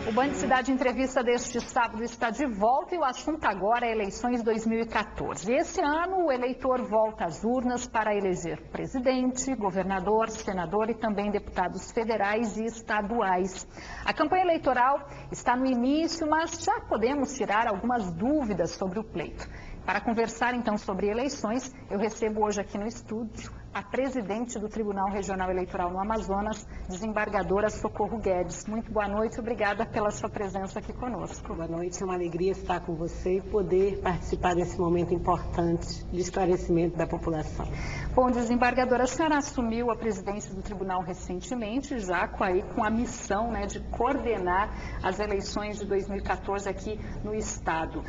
O Band Cidade Entrevista deste sábado está de volta e o assunto agora é eleições 2014. Esse ano o eleitor volta às urnas para eleger presidente, governador, senador e também deputados federais e estaduais. A campanha eleitoral está no início, mas já podemos tirar algumas dúvidas sobre o pleito. Para conversar então sobre eleições, eu recebo hoje aqui no estúdio a presidente do Tribunal Regional Eleitoral no Amazonas, desembargadora Socorro Guedes. Muito boa noite, obrigada pela sua presença aqui conosco. Boa noite, é uma alegria estar com você e poder participar desse momento importante de esclarecimento da população. Bom, desembargadora, a senhora assumiu a presidência do tribunal recentemente, já com a missão, de coordenar as eleições de 2014 aqui no estado.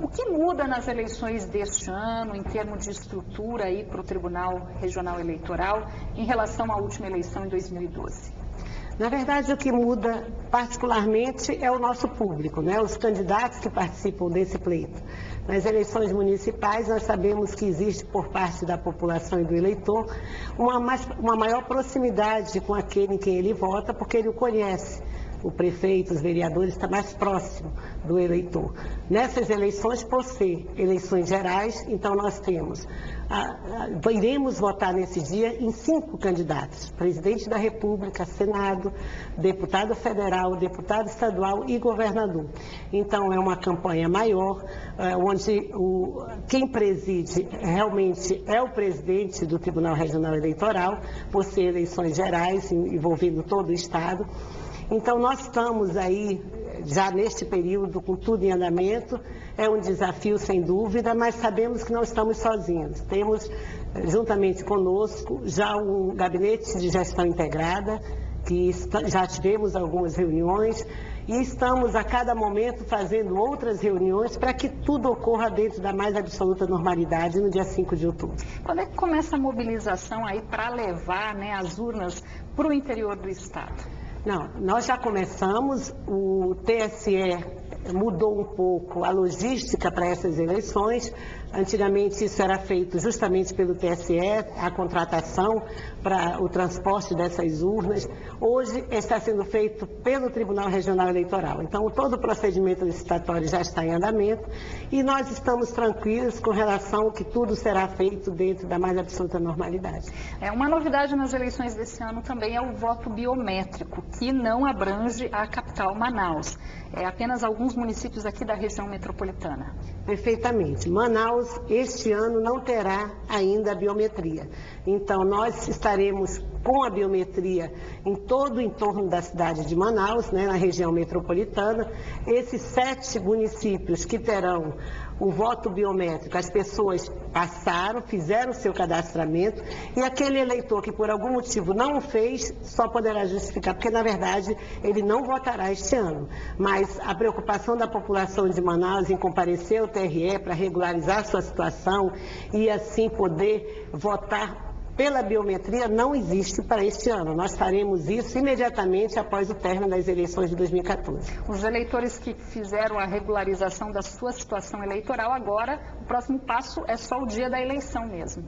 O que muda nas eleições deste ano, em termos de estrutura aí para o Tribunal Regional Eleitoral, em relação à última eleição em 2012? Na verdade, o que muda particularmente é o nosso público, os candidatos que participam desse pleito. Nas eleições municipais, nós sabemos que existe por parte da população e do eleitor uma maior proximidade com aquele em quem ele vota, porque ele o conhece. O prefeito, os vereadores, está mais próximo do eleitor. Nessas eleições, por ser eleições gerais, então nós iremos votar nesse dia em 5 candidatos: presidente da República, Senado, deputado federal, deputado estadual e governador. Então é uma campanha maior, onde quem preside realmente é o presidente do Tribunal Regional Eleitoral, por ser eleições gerais envolvendo todo o estado. Então, nós estamos aí, já neste período, com tudo em andamento. É um desafio, sem dúvida, mas sabemos que não estamos sozinhos. Temos, juntamente conosco, já um gabinete de gestão integrada, que já tivemos algumas reuniões, e estamos, a cada momento, fazendo outras reuniões para que tudo ocorra dentro da mais absoluta normalidade no dia 5 de outubro. Quando é que começa a mobilização aí para levar as urnas para o interior do estado? Não, nós já começamos, o TSE mudou um pouco a logística para essas eleições. Antigamente isso era feito justamente pelo TSE, a contratação para o transporte dessas urnas. Hoje está sendo feito pelo Tribunal Regional Eleitoral. Então todo o procedimento licitatório já está em andamento e nós estamos tranquilos com relação ao que tudo será feito dentro da mais absoluta normalidade. Uma novidade nas eleições desse ano também é o voto biométrico, que não abrange a capital Manaus. Apenas alguns municípios aqui da região metropolitana. Perfeitamente. Manaus, este ano, não terá ainda a biometria. Então, nós estaremos com a biometria em todo o entorno da cidade de Manaus, na região metropolitana. Esses 7 municípios que terão o voto biométrico, as pessoas passaram, fizeram o seu cadastramento, e aquele eleitor que por algum motivo não o fez, só poderá justificar, porque na verdade ele não votará este ano. Mas a preocupação da população de Manaus em comparecer ao TRE para regularizar sua situação e assim poder votar pela biometria não existe para este ano. Nós faremos isso imediatamente após o término das eleições de 2014. Os eleitores que fizeram a regularização da sua situação eleitoral, agora o próximo passo é só o dia da eleição mesmo.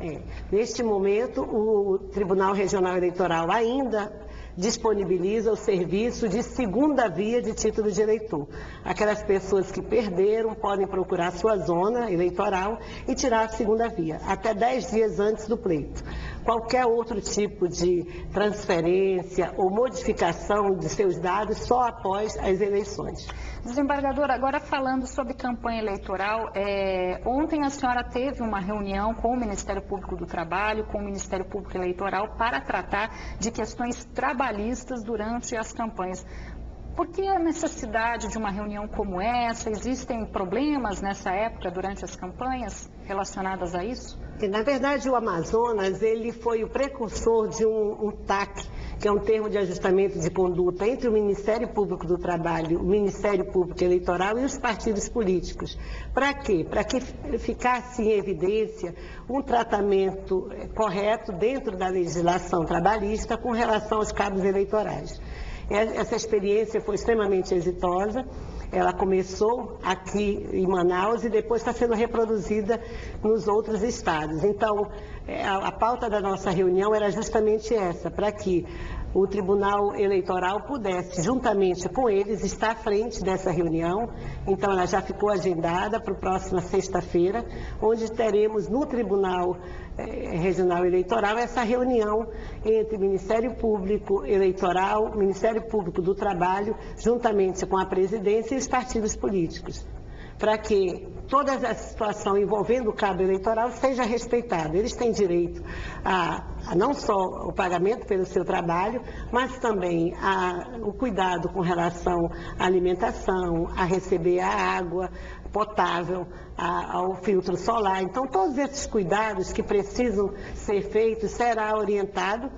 Neste momento, o Tribunal Regional Eleitoral ainda disponibiliza o serviço de segunda via de título de eleitor. Aquelas pessoas que perderam podem procurar sua zona eleitoral e tirar a segunda via, até 10 dias antes do pleito. Qualquer outro tipo de transferência ou modificação de seus dados só após as eleições. Desembargadora, agora falando sobre campanha eleitoral, ontem a senhora teve uma reunião com o Ministério Público do Trabalho, com o Ministério Público Eleitoral, para tratar de questões trabalhistas durante as campanhas. Por que a necessidade de uma reunião como essa? Existem problemas nessa época, durante as campanhas, relacionadas a isso? Na verdade, o Amazonas, ele foi o precursor de um TAC, que é um termo de ajustamento de conduta entre o Ministério Público do Trabalho, o Ministério Público Eleitoral e os partidos políticos. Para quê? Para que ficasse em evidência um tratamento correto dentro da legislação trabalhista com relação aos cabos eleitorais. Essa experiência foi extremamente exitosa. Ela começou aqui em Manaus e depois está sendo reproduzida nos outros estados. Então, a pauta da nossa reunião era justamente essa, para que o Tribunal Eleitoral pudesse, juntamente com eles, estar à frente dessa reunião. Então, ela já ficou agendada para a próxima sexta-feira, onde teremos no Tribunal Regional Eleitoral essa reunião entre Ministério Público Eleitoral, Ministério Público do Trabalho, juntamente com a presidência e os partidos políticos, para que toda essa situação envolvendo o cabo eleitoral seja respeitada. Eles têm direito a não só o pagamento pelo seu trabalho, mas também o cuidado com relação à alimentação, a receber a água potável, ao filtro solar. Então, todos esses cuidados que precisam ser feitos será orientado,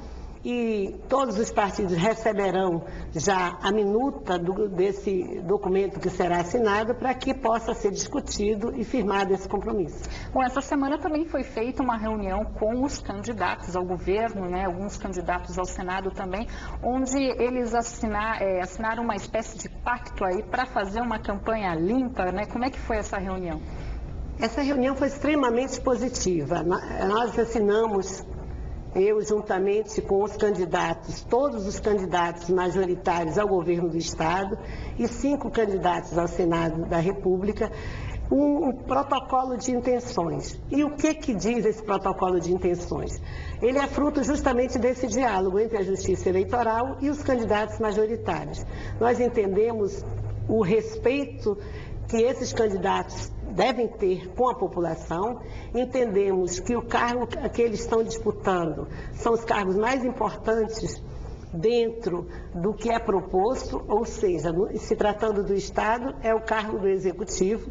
e todos os partidos receberão já a minuta desse documento que será assinado para que possa ser discutido e firmado esse compromisso. Bom, essa semana também foi feita uma reunião com os candidatos ao governo, né, alguns candidatos ao Senado também, onde eles assinaram uma espécie de pacto aí para fazer uma campanha limpa, né? Como é que foi essa reunião? Essa reunião foi extremamente positiva. Nós assinamos, eu juntamente com os candidatos, todos os candidatos majoritários ao governo do Estado e 5 candidatos ao Senado da República, um protocolo de intenções. E o que diz esse protocolo de intenções? Ele é fruto justamente desse diálogo entre a Justiça Eleitoral e os candidatos majoritários. Nós entendemos o respeito que esses candidatos devem ter com a população, entendemos que o cargo que eles estão disputando são os cargos mais importantes dentro do que é proposto, ou seja, se tratando do Estado, é o cargo do Executivo,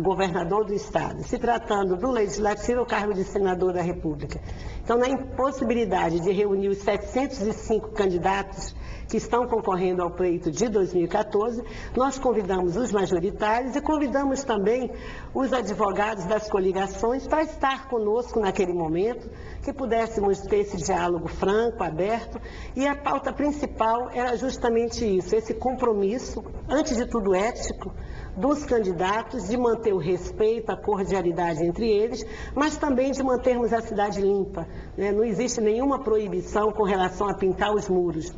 governador do Estado. Se tratando do Legislativo, é o cargo de senador da República. Então, na impossibilidade de reunir os 705 candidatos que estão concorrendo ao pleito de 2014, nós convidamos os majoritários e convidamos também os advogados das coligações para estar conosco naquele momento, que pudéssemos ter esse diálogo franco, aberto, e a pauta principal era justamente isso, esse compromisso, antes de tudo ético, dos candidatos, de manter o respeito, a cordialidade entre eles, mas também de mantermos a cidade limpa, né? Não existe nenhuma proibição com relação a pintar os muros.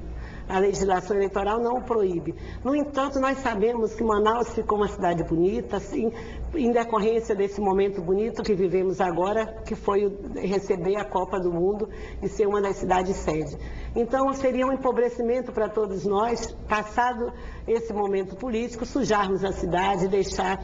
A legislação eleitoral não o proíbe. No entanto, nós sabemos que Manaus ficou uma cidade bonita, assim, em decorrência desse momento bonito que vivemos agora, que foi receber a Copa do Mundo e ser uma das cidades sede. Então, seria um empobrecimento para todos nós, passado esse momento político, sujarmos a cidade, deixar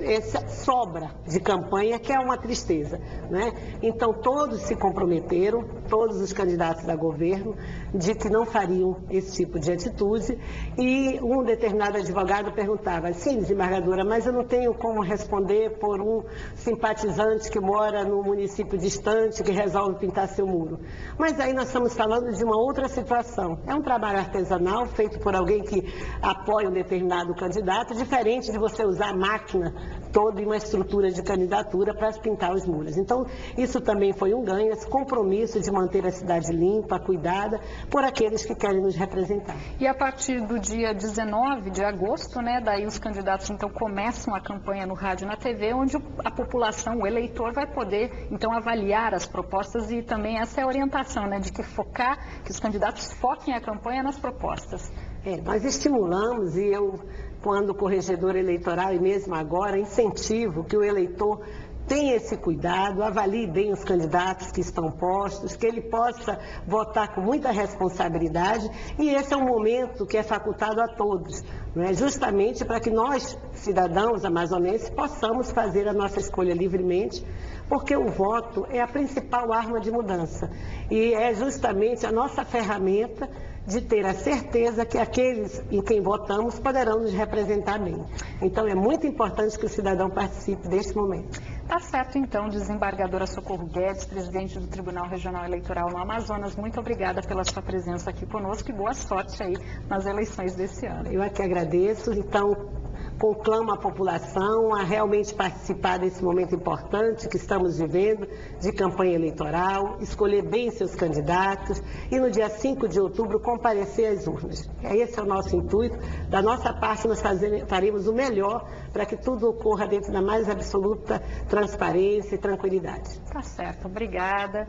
essa sobra de campanha, que é uma tristeza, né? Então, todos se comprometeram, todos os candidatos a governo, de que não fariam esse tipo de atitude, e um determinado advogado perguntava: sim, desembargadora, mas eu não tenho como responder por um simpatizante que mora no município distante, que resolve pintar seu muro. Mas aí nós estamos falando de uma outra situação. É um trabalho artesanal feito por alguém que apoia um determinado candidato, diferente de você usar a máquina toda e uma estrutura de candidatura para pintar os muros. Então, isso também foi um ganho, esse compromisso de manter a cidade limpa, cuidada, por aqueles que querem nos representar. E a partir do dia 19 de agosto, né, daí os candidatos então começam a campanha no rádio e na TV, onde a população, o eleitor, vai poder então avaliar as propostas, e também essa é a orientação, né, de que os candidatos foquem a campanha nas propostas. Nós estimulamos, e eu, quando corregedor eleitoral e mesmo agora, incentivo que o eleitor tenha esse cuidado, avalie bem os candidatos que estão postos, que ele possa votar com muita responsabilidade, e esse é um momento que é facultado a todos, né? Justamente para que nós, cidadãos amazonenses, possamos fazer a nossa escolha livremente, porque o voto é a principal arma de mudança e é justamente a nossa ferramenta de ter a certeza que aqueles em quem votamos poderão nos representar bem. Então, é muito importante que o cidadão participe deste momento. Tá certo, então, desembargadora Socorro Guedes, presidente do Tribunal Regional Eleitoral no Amazonas, muito obrigada pela sua presença aqui conosco e boa sorte aí nas eleições desse ano. Eu aqui agradeço, então, conclamo a população a realmente participar desse momento importante que estamos vivendo, de campanha eleitoral, escolher bem seus candidatos e no dia 5 de outubro comparecer às urnas. Esse é o nosso intuito. Da nossa parte, nós faremos o melhor para que tudo ocorra dentro da mais absoluta transparência e tranquilidade. Tá certo, obrigada.